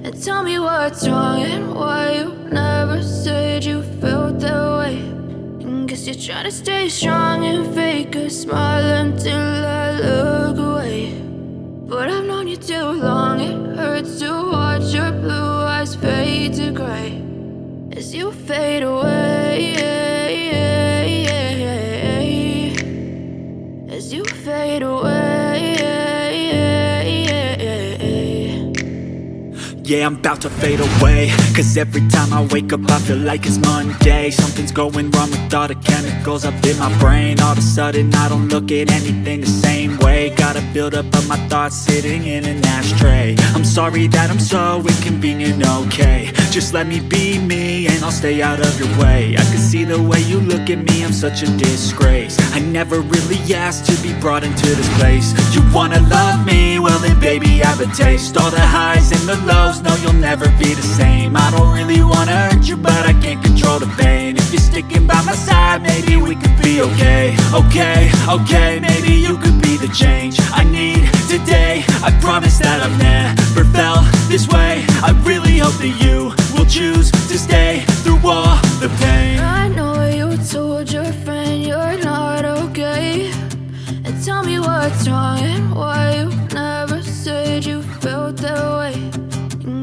And tell me what's wrong and why you never said you felt that way. And guess you're trying to stay strong and fake a smile until I look away. But I've known you too long, it hurts to watch your blue eyes fade to gray as you fade away, as you fade away. Yeah, I'm about to fade away, cause every time I wake up I feel like it's Monday. Something's going wrong with all the chemicals up in my brain. All of a sudden I don't look at anything the same way. Gotta build up of my thoughts sitting in an ashtray. I'm sorry that I'm so inconvenient, okay. Just let me be me and I'll stay out of your way. I can see the way you look at me, I'm such a disgrace. I never really asked to be brought into this place. You wanna love me? Well then baby have a taste. All the highs and the lows, no, you'll never be the same. I don't really wanna hurt you, but I can't control the pain. If you're sticking by my side, maybe we could be okay. Okay, maybe you could be the change I need today. I promise that I've never felt this way. I really hope that you will choose to stay through all the pain. I know you told your friend you're not okay. And tell me what's wrong and why you never said you felt that way.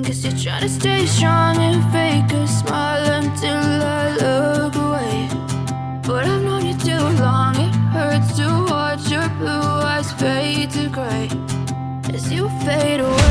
Guess you're trying to stay strong and fake a smile until I look away. But I've known you too long, it hurts to watch your blue eyes fade to gray as you fade away.